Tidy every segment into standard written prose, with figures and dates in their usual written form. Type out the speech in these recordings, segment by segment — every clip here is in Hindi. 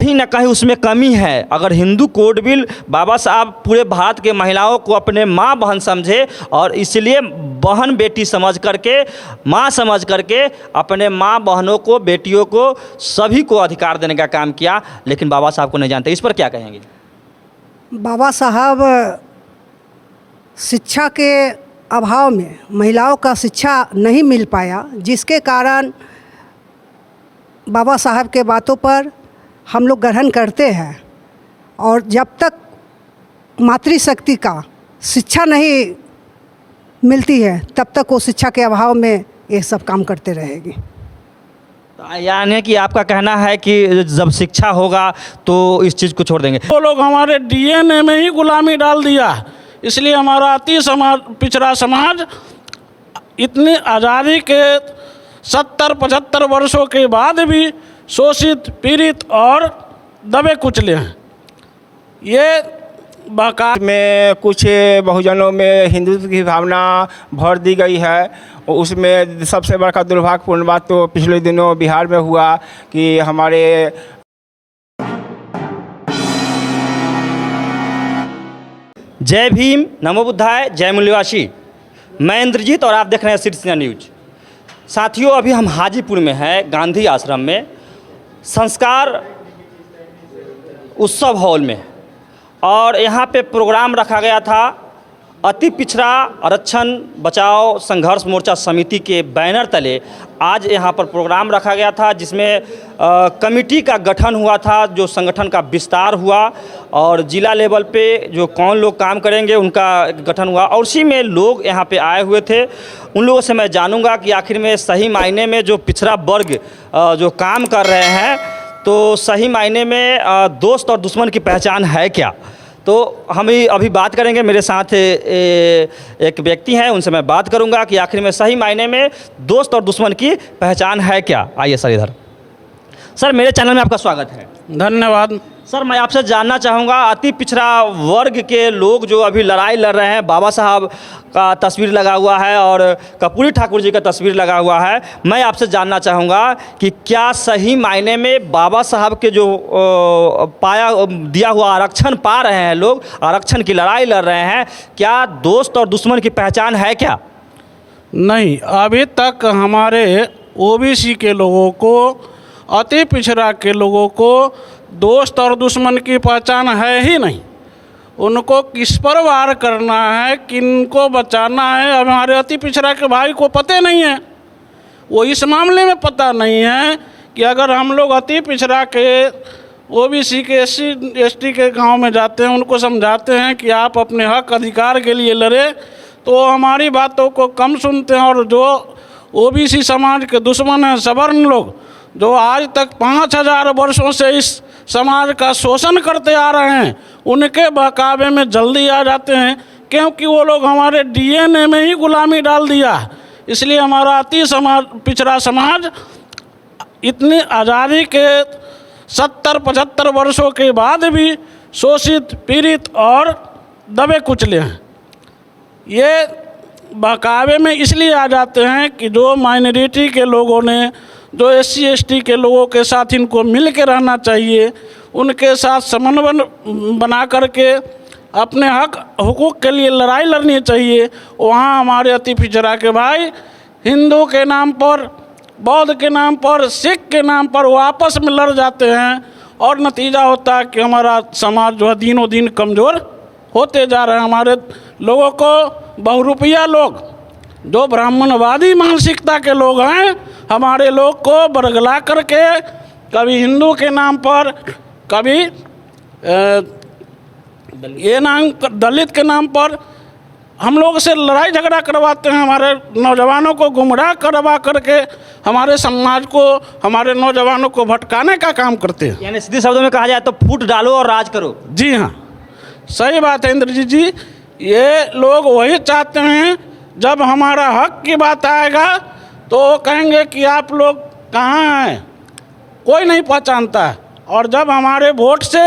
कहीं ना कहीं उसमें कमी है। अगर हिंदू कोड बिल बाबा साहब पूरे भारत के महिलाओं को अपने माँ बहन समझे और इसलिए बहन बेटी समझ करके, माँ समझ करके अपने माँ बहनों को, बेटियों को, सभी को अधिकार देने का काम किया, लेकिन बाबा साहब को नहीं जानते। इस पर क्या कहेंगे? बाबा साहब शिक्षा के अभाव में महिलाओं का शिक्षा नहीं मिल पाया, जिसके कारण बाबा साहब के बातों पर हम लोग ग्रहण करते हैं। और जब तक मातृशक्ति का शिक्षा नहीं मिलती है तब तक वो शिक्षा के अभाव में ये सब काम करते रहेगी। यानी कि आपका कहना है कि जब शिक्षा होगा तो इस चीज़ को छोड़ देंगे। वो लोग हमारे डीएनए में ही गुलामी डाल दिया, इसलिए हमारा अति समाज, पिछड़ा समाज इतनी आज़ादी के 70-75 वर्षों के बाद भी शोषित, पीड़ित और दबे कुचले हैं। ये बाका में कुछ बहुजनों में हिंदुत्व की भावना भर दी गई है। उसमें सबसे बड़ा दुर्भाग्यपूर्ण बात तो पिछले दिनों बिहार में हुआ कि हमारे जय भीम, नमो बुद्धाय, जय मूल्यवासी। मैं इंद्रजीत और आप देख रहे हैं सिटी न्यूज। साथियों, अभी हम हाजीपुर में हैं, गांधी आश्रम में, संस्कार उत्सव हॉल में, और यहाँ पे प्रोग्राम रखा गया था अति पिछड़ा आरक्षण बचाओ संघर्ष मोर्चा समिति के बैनर तले। आज यहाँ पर प्रोग्राम रखा गया था जिसमें कमेटी का गठन हुआ था, जो संगठन का विस्तार हुआ और जिला लेवल पे जो कौन लोग काम करेंगे उनका गठन हुआ, और उसी में लोग यहाँ पे आए हुए थे। उन लोगों से मैं जानूंगा कि आखिर में सही मायने में जो पिछड़ा वर्ग जो काम कर रहे हैं, तो सही मायने में दोस्त और दुश्मन की पहचान है क्या। तो हम अभी बात करेंगे। मेरे साथ एक व्यक्ति हैं, उनसे मैं बात करूंगा कि आखिर में सही मायने में दोस्त और दुश्मन की पहचान है क्या। आइए सर इधर। सर, मेरे चैनल में आपका स्वागत है। धन्यवाद। सर, मैं आपसे जानना चाहूँगा, अति पिछड़ा वर्ग के लोग जो अभी लड़ाई लड़ रहे हैं, बाबा साहब का तस्वीर लगा हुआ है और कर्पूरी ठाकुर जी का तस्वीर लगा हुआ है, मैं आपसे जानना चाहूँगा कि क्या सही मायने में बाबा साहब के जो दिया हुआ आरक्षण पा रहे हैं लोग, आरक्षण की लड़ाई लड़ रहे हैं, क्या दोस्त और दुश्मन की पहचान है क्या? नहीं, अभी तक हमारे ओबीसी के लोगों को, अति पिछड़ा के लोगों को दोस्त और दुश्मन की पहचान है ही नहीं। उनको किस पर वार करना है, किनको बचाना है, हमारे अति पिछड़ा के भाई को पता नहीं है। वो इस मामले में पता नहीं है कि अगर हम लोग अति पिछड़ा के ओबीसी के SC/ST के गांव में जाते हैं, उनको समझाते हैं कि आप अपने हक अधिकार के लिए लड़े, तो हमारी बातों को कम सुनते हैं। और जो ओबीसी समाज के दुश्मन हैं, सवर्ण लोग, जो आज तक 5000 वर्षों से इस समाज का शोषण करते आ रहे हैं, उनके बहकावे में जल्दी आ जाते हैं, क्योंकि वो लोग हमारे डीएनए में ही गुलामी डाल दिया। इसलिए हमारा अति पिछड़ा समाज इतनी आज़ादी के 70-75 वर्षों के बाद भी शोषित, पीड़ित और दबे कुचले हैं। ये बहकावे में इसलिए आ जाते हैं कि जो माइनॉरिटी के लोगों ने, जो SC/ST के लोगों के साथ इनको मिल के रहना चाहिए, उनके साथ समन्वय बना करके अपने हक हुकूक के लिए लड़ाई लड़नी चाहिए। वहाँ हमारे अति पिछड़ा के भाई हिंदू के नाम पर, बौद्ध के नाम पर, सिख के नाम पर वो आपस में लड़ जाते हैं, और नतीजा होता है कि हमारा समाज जो है दिनों दिन कमज़ोर होते जा रहे हैं। हमारे लोगों को बहुरूपिया लोग, जो ब्राह्मणवादी मानसिकता के लोग हैं, हमारे लोग को बरगला करके कभी हिंदू के नाम पर, कभी ये नाम दलित के नाम पर हम लोग से लड़ाई झगड़ा करवाते हैं। हमारे नौजवानों को गुमराह करवा करके हमारे समाज को, हमारे नौजवानों को भटकाने का काम करते हैं। यानी सीधे शब्दों में कहा जाए तो फूट डालो और राज करो। जी हाँ, सही बात है इंद्रजीत जी। ये लोग वही चाहते हैं, जब हमारा हक की बात आएगा तो कहेंगे कि आप लोग कहाँ हैं, कोई नहीं पहचानता है। और जब हमारे वोट से,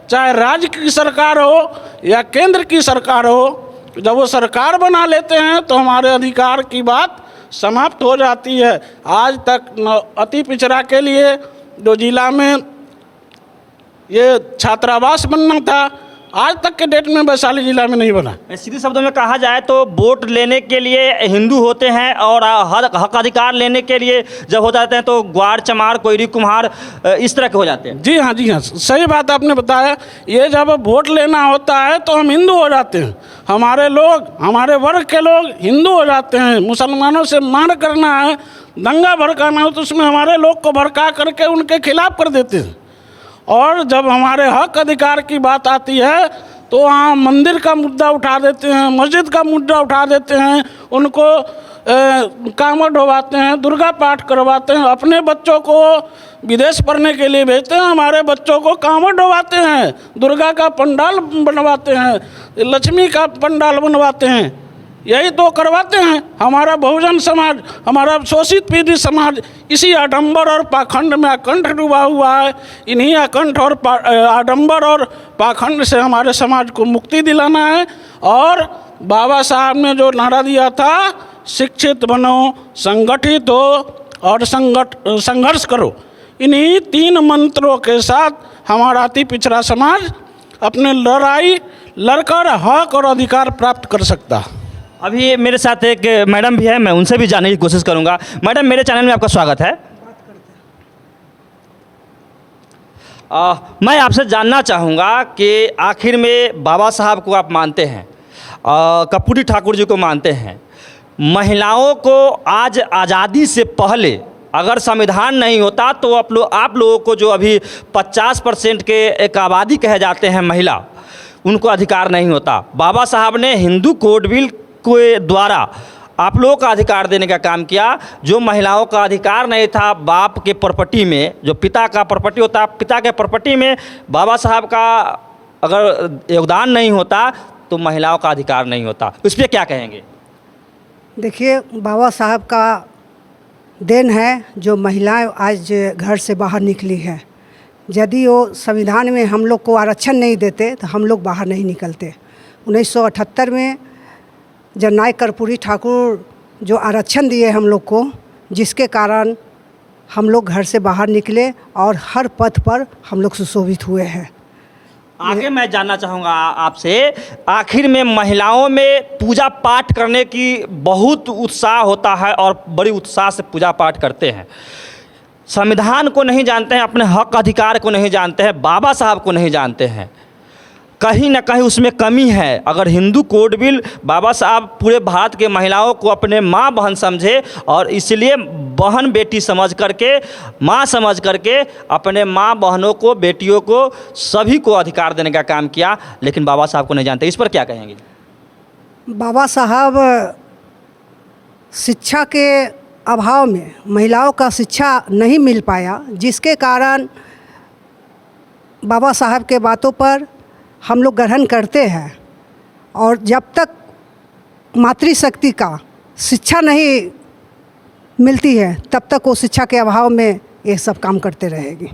चाहे राज्य की सरकार हो या केंद्र की सरकार हो, जब वो सरकार बना लेते हैं तो हमारे अधिकार की बात समाप्त हो जाती है। आज तक अति पिछड़ा के लिए जो जिला में ये छात्रावास बनना था, आज तक के डेट में वैशाली जिला में नहीं बना। सीधे शब्दों में कहा जाए तो वोट लेने के लिए हिंदू होते हैं और हक अधिकार लेने के लिए जब हो जाते हैं तो ग्वार, चमार, कोयरी, कुम्हार इस तरह के हो जाते हैं। जी हाँ, जी हाँ, सही बात आपने बताया। ये जब वोट लेना होता है तो हम हिंदू हो जाते हैं, हमारे लोग, हमारे वर्ग के लोग हिंदू हो जाते हैं। मुसलमानों से मार करना है, दंगा भड़काना है तो उसमें हमारे लोग को भड़का करके उनके खिलाफ कर देते हैं। और जब हमारे हक अधिकार की बात आती है तो वहाँ मंदिर का मुद्दा उठा देते हैं, मस्जिद का मुद्दा उठा देते हैं, उनको कांवड़ ढोवाते हैं, दुर्गा पाठ करवाते हैं, अपने बच्चों को विदेश पढ़ने के लिए भेजते हैं, हमारे बच्चों को कांवड़ ढोवाते हैं, दुर्गा का पंडाल बनवाते हैं, लक्ष्मी का पंडाल बनवाते हैं, यही तो करवाते हैं। हमारा बहुजन समाज, हमारा शोषित पीड़ित समाज इसी आडंबर और पाखंड में अकंठ डूबा हुआ है। इन्हीं अकंठ और आडंबर और पाखंड से हमारे समाज को मुक्ति दिलाना है। और बाबा साहब ने जो नारा दिया था, शिक्षित बनो, संगठित हो और संघर्ष करो, इन्हीं 3 मंत्रों के साथ हमारा अति पिछड़ा समाज अपने लड़ाई लड़कर हक और अधिकार प्राप्त कर सकता है। अभी मेरे साथ एक मैडम भी है, मैं उनसे भी जानने की कोशिश करूंगा। मैडम, मेरे चैनल में आपका स्वागत है। मैं आपसे जानना चाहूँगा कि आखिर में बाबा साहब को आप मानते हैं, कर्पूरी ठाकुर जी को मानते हैं, महिलाओं को आज आज़ादी से पहले अगर संविधान नहीं होता तो आप लोगों को जो अभी 50% के एक आबादी कहे जाते हैं महिला, उनको अधिकार नहीं होता। बाबा साहब ने हिंदू कोड बिल के द्वारा आप लोगों का अधिकार देने का काम किया। जो महिलाओं का अधिकार नहीं था बाप के प्रॉपर्टी में, जो पिता का प्रॉपर्टी होता, पिता के प्रॉपर्टी में बाबा साहब का अगर योगदान नहीं होता तो महिलाओं का अधिकार नहीं होता। इस पर क्या कहेंगे? देखिए, बाबा साहब का देन है जो महिलाएं आज घर से बाहर निकली है। यदि वो संविधान में हम लोग को आरक्षण नहीं देते तो हम लोग बाहर नहीं निकलते। 1978 में जननायक कर्पूरी ठाकुर जो आरक्षण दिए हम लोग को, जिसके कारण हम लोग घर से बाहर निकले और हर पथ पर हम लोग सुशोभित हुए हैं। आगे मैं जानना चाहूँगा आपसे, आखिर में महिलाओं में पूजा पाठ करने की बहुत उत्साह होता है और बड़ी उत्साह से पूजा पाठ करते हैं, संविधान को नहीं जानते हैं, अपने हक अधिकार को नहीं जानते हैं, बाबा साहब को नहीं जानते हैं। कहीं ना कहीं उसमें कमी है। अगर हिंदू कोड बिल बाबा साहब पूरे भारत के महिलाओं को अपने माँ बहन समझे और इसलिए बहन बेटी समझ करके, माँ समझ करके अपने माँ बहनों को, बेटियों को, सभी को अधिकार देने का काम किया, लेकिन बाबा साहब को नहीं जानते। इस पर क्या कहेंगे? बाबा साहब शिक्षा के अभाव में महिलाओं का शिक्षा नहीं मिल पाया, जिसके कारण बाबा साहब के बातों पर हम लोग ग्रहण करते हैं। और जब तक मातृशक्ति का शिक्षा नहीं मिलती है तब तक वो शिक्षा के अभाव में ये सब काम करते रहेगी।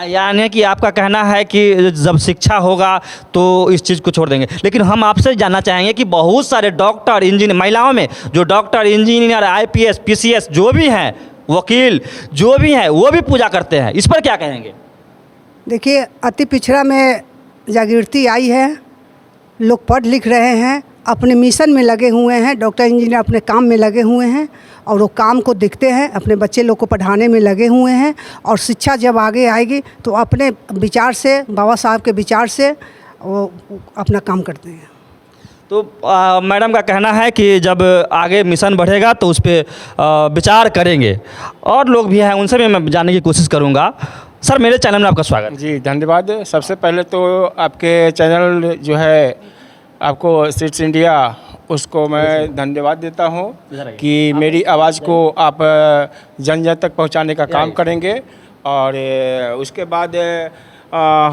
यानी कि आपका कहना है कि जब शिक्षा होगा तो इस चीज़ को छोड़ देंगे। लेकिन हम आपसे जानना चाहेंगे कि बहुत सारे डॉक्टर, इंजीनियर, महिलाओं में जो डॉक्टर, इंजीनियर, IPS, PCS जो भी हैं, वकील जो भी हैं, वो भी पूजा करते हैं। इस पर क्या कहेंगे? देखिए, अति पिछड़ा में जागृति आई है, लोग पढ़ लिख रहे हैं, अपने मिशन में लगे हुए हैं, डॉक्टर इंजीनियर अपने काम में लगे हुए हैं और वो काम को देखते हैं, अपने बच्चे लोग को पढ़ाने में लगे हुए हैं। और शिक्षा जब आगे आएगी तो अपने विचार से, बाबा साहब के विचार से वो अपना काम करते हैं। तो मैडम का कहना है कि जब आगे मिशन बढ़ेगा तो उस पर विचार करेंगे। और लोग भी हैं, उनसे भी मैं जानने की कोशिश करूँगा। सर, मेरे चैनल में आपका स्वागत। जी धन्यवाद। सबसे पहले तो आपके चैनल जो है, आपको स्ट्रीट्स इंडिया, उसको मैं धन्यवाद देता हूँ कि मेरी आवाज़ को आप जन जन तक पहुँचाने का काम करेंगे। और उसके बाद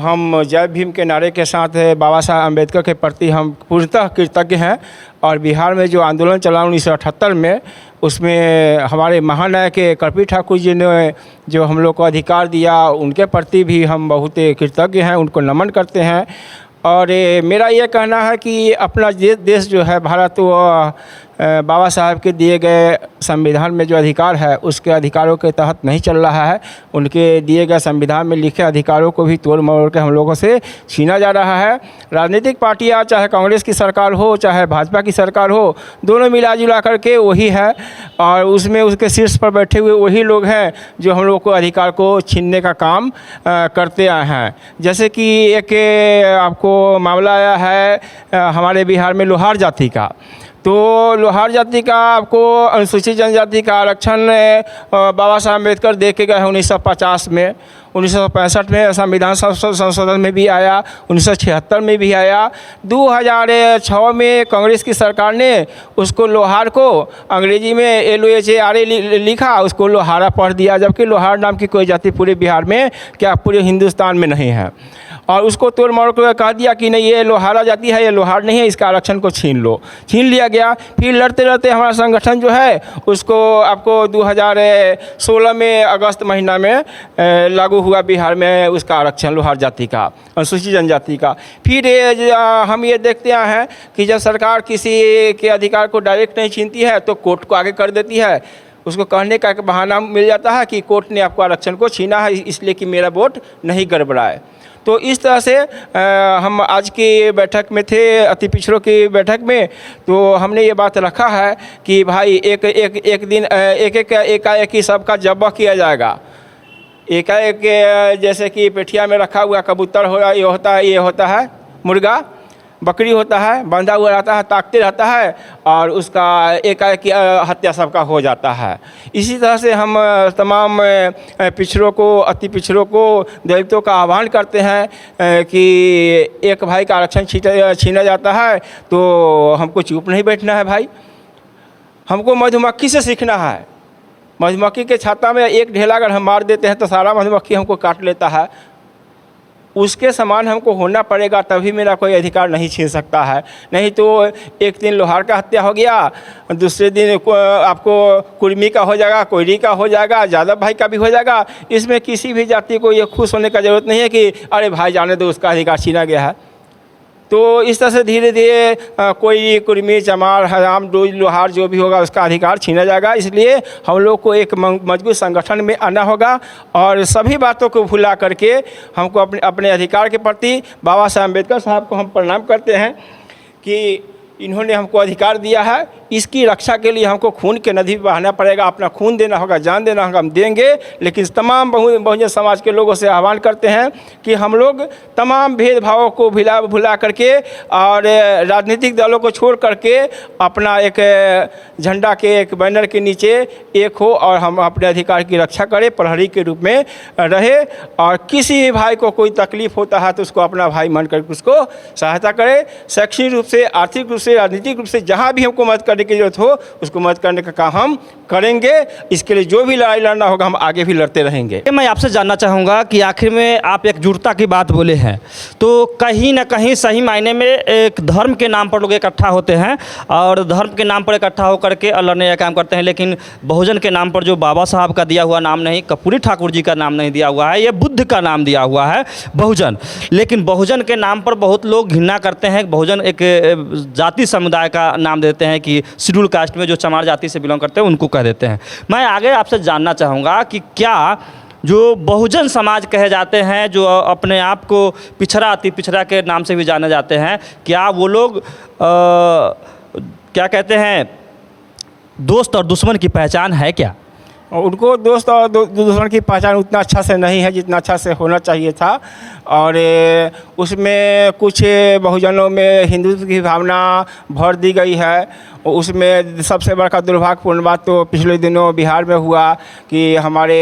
हम जय भीम के नारे के साथ बाबा साहब अम्बेडकर के प्रति हम पूर्णतः कृतज्ञ हैं। और बिहार में जो आंदोलन चला 1978 में, उसमें हमारे महानायक कर्पूरी ठाकुर जी ने जो हम लोग को अधिकार दिया, उनके प्रति भी हम बहुत कृतज्ञ हैं, उनको नमन करते हैं। और मेरा ये कहना है कि अपना देश जो है भारत, वो बाबा साहब के दिए गए संविधान में जो अधिकार है उसके अधिकारों के तहत नहीं चल रहा है। उनके दिए गए संविधान में लिखे अधिकारों को भी तोड़ मरोड़ के हम लोगों से छीना जा रहा है। राजनीतिक पार्टियां, चाहे कांग्रेस की सरकार हो चाहे भाजपा की सरकार हो, दोनों मिला जुला करके वही है और उसमें उसके शीर्ष पर बैठे हुए वही लोग हैं जो हम लोग को अधिकार को छीनने का काम करते आए हैं। जैसे कि एक आपको मामला आया है हमारे बिहार में लोहार जाति का। तो लोहार जाति का आपको अनुसूचित जनजाति का आरक्षण बाबा साहब अम्बेडकर दे के गए हैं 1950 में, 1965 में संविधान संशोधन में भी आया, 1976 में भी आया, 2006 में कांग्रेस की सरकार ने उसको लोहार को अंग्रेजी में LOHAR लिखा, उसको लोहारा पढ़ दिया, जबकि लोहार नाम की कोई जाति पूरे बिहार में क्या पूरे हिंदुस्तान में नहीं है। और उसको तोड़ मरोड़ कर कह दिया कि नहीं ये लोहारा जाति है, ये लोहार नहीं है, इसका आरक्षण को छीन लो। छीन लिया गया। फिर लड़ते लड़ते हमारा संगठन जो है उसको आपको 2016 में अगस्त महीना में लागू हुआ बिहार में उसका आरक्षण लोहार जाति का, अनुसूचित जनजाति का। फिर हम ये देखते हैं कि जब सरकार किसी के अधिकार को डायरेक्ट नहीं छीनती है तो कोर्ट को आगे कर देती है। उसको कहने का एक बहाना मिल जाता है कि कोर्ट ने आपको आरक्षण को छीना है इसलिए कि मेरा वोट नहीं गड़बड़ाए। तो इस तरह से हम आज की बैठक में थे, अति पिछड़ों की बैठक में, तो हमने ये बात रखा है कि भाई एक दिन एकाएक ही सबका जब्बा किया जाएगा। एकाएक जैसे कि पेठिया में रखा हुआ कबूतर ये होता है मुर्गा, बकरी होता है, बंधा हुआ रहता है, ताकते रहता है और उसका एकाएक हत्या सबका हो जाता है। इसी तरह से हम तमाम पिछड़ों को, अति पिछड़ों को, दलितों का आह्वान करते हैं कि एक भाई का आरक्षण छीना जाता है तो हमको चुप नहीं बैठना है भाई। हमको मधुमक्खी से सीखना है। मधुमक्खी के छत्ता में एक ढेला अगर हम मार देते हैं तो सारा मधुमक्खी हमको काट लेता है। उसके समान हमको होना पड़ेगा, तभी मेरा कोई अधिकार नहीं छीन सकता है। नहीं तो एक दिन लोहार का हत्या हो गया, दूसरे दिन आपको कुर्मी का हो जाएगा, कोयरी का हो जाएगा, यादव भाई का भी हो जाएगा। इसमें किसी भी जाति को ये खुश होने का ज़रूरत नहीं है कि अरे भाई जाने दो उसका अधिकार छीना गया है। तो इस तरह से धीरे धीरे कोई कुर्मी, चमार, हराम, डोज, लोहार जो भी होगा उसका अधिकार छीना जाएगा। इसलिए हम लोग को एक मजबूत संगठन में आना होगा और सभी बातों को भुला करके हमको अपने अधिकार के प्रति बाबा साहब अम्बेडकर साहब को हम प्रणाम करते हैं कि इन्होंने हमको अधिकार दिया है। इसकी रक्षा के लिए हमको खून के नदी बहाना पड़ेगा, अपना खून देना होगा, जान देना होगा, हम देंगे। लेकिन तमाम बहुजन समाज के लोगों से आह्वान करते हैं कि हम लोग तमाम भेदभावों को भुला करके और राजनीतिक दलों को छोड़ करके अपना एक झंडा के एक बैनर के नीचे एक हो और हम अपने अधिकार की रक्षा करें, प्रहरी के रूप में रहे। और किसी भी भाई को कोई तकलीफ होता है तो उसको अपना भाई मान करके उसको सहायता करें। शैक्षणिक रूप से, आर्थिक रूप से, राजनीतिक रूप से जहाँ भी हमको मदद करने की जरूरत हो उसको मदद करने का काम हम करेंगे। इसके लिए जो भी लड़ाई लड़ना होगा हम आगे भी लड़ते रहेंगे। मैं आपसे जानना चाहूँगा कि आखिर में आप एक जुड़ता की बात बोले हैं, तो कहीं ना कहीं सही मायने में एक धर्म के नाम पर लोग इकट्ठा होते हैं और धर्म के नाम पर इकट्ठा होकर के लड़ने का काम करते हैं, लेकिन बहुजन के नाम पर जो बाबा साहब का दिया हुआ नाम नहीं, कर्पूरी ठाकुर जी का नाम नहीं दिया हुआ है, ये बुद्ध का नाम दिया हुआ है बहुजन। लेकिन बहुजन के नाम पर बहुत लोग घृणा करते हैं। बहुजन एक जाति समुदाय का नाम देते हैं कि शेड्यूल कास्ट में जो चमार जाति से बिलोंग करते हैं उनको कह देते हैं। मैं आगे आपसे जानना चाहूँगा कि क्या जो बहुजन समाज कहे जाते हैं, जो अपने आप को पिछड़ा, अति पिछड़ा के नाम से भी जाने जाते हैं, क्या वो लोग क्या कहते हैं, दोस्त और दुश्मन की पहचान है क्या? उनको दोस्त और दुश्मन की पहचान उतना अच्छा से नहीं है जितना अच्छा से होना चाहिए था। और उसमें कुछ बहुजनों में हिंदुत्व की भावना भर दी गई है। उसमें सबसे बड़ा दुर्भाग्यपूर्ण बात तो पिछले दिनों बिहार में हुआ कि हमारे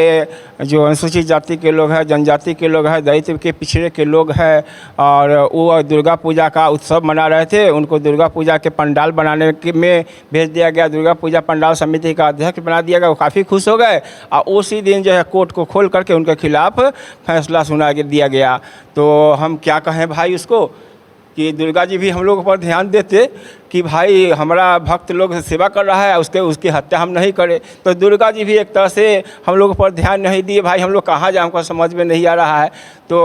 जो अनुसूचित जाति के लोग हैं, जनजाति के लोग हैं, दलित के पिछड़े के लोग हैं और वो दुर्गा पूजा का उत्सव मना रहे थे। उनको दुर्गा पूजा के पंडाल बनाने में भेज दिया गया, दुर्गा पूजा पंडाल समिति का अध्यक्ष बना दिया गया। वो काफ़ी खुश हो गए और उसी दिन जो है कोर्ट को खोल करके उनके खिलाफ फैसला सुना दिया गया। तो हम क्या कहें भाई उसको कि दुर्गा जी भी हम लोगों पर ध्यान देते कि भाई हमारा भक्त लोग सेवा कर रहा है, उसकी हत्या हम नहीं करें। तो दुर्गा जी भी एक तरह से हम लोगों पर ध्यान नहीं दिए। भाई हम लोग कहाँ जाए, हमको समझ में नहीं आ रहा है। तो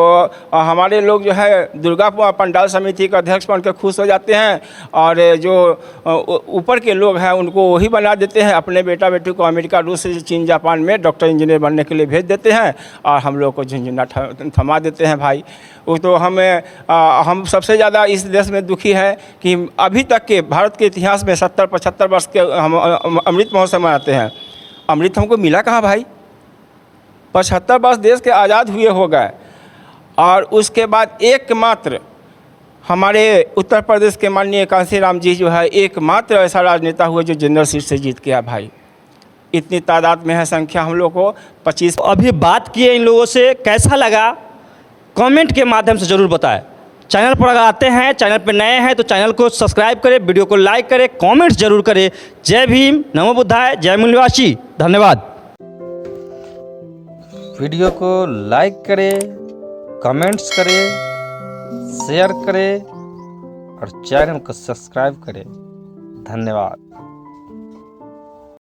हमारे लोग जो है दुर्गा पंडाल समिति का अध्यक्ष बन के खुश हो जाते हैं, और जो ऊपर के लोग हैं उनको वही बना देते हैं। अपने बेटा बेटी को अमेरिका, रूस, चीन, जापान में डॉक्टर इंजीनियर बनने के लिए भेज देते हैं, और हम लोग को झुंझुना थमा देते हैं। भाई वो तो हम सबसे ज़्यादा इस देश में दुखी है कि अभी तक के भारत के इतिहास में 70-75 वर्ष के हम अमृत महोत्सव मनाते हैं। अमृत हमको मिला कहाँ भाई? 75 वर्ष देश के आज़ाद हुए हो गए, और उसके बाद एकमात्र हमारे उत्तर प्रदेश के माननीय कांशीराम जी जो है एकमात्र ऐसा राजनेता हुए जो जनरल सीट से जीत गया। भाई इतनी तादाद में है संख्या हम लोग को 25। अभी बात किए इन लोगों से, कैसा लगा कमेंट के माध्यम से ज़रूर बताएं। चैनल पर अगर आते हैं, चैनल पर नए हैं तो चैनल को सब्सक्राइब करें, वीडियो को लाइक करें, कमेंट्स जरूर करें। जय भीम, नमो बुद्धाय, जय मूल्यवासी, धन्यवाद। वीडियो को लाइक करें, कमेंट्स करें, शेयर करें और चैनल को सब्सक्राइब करें। धन्यवाद।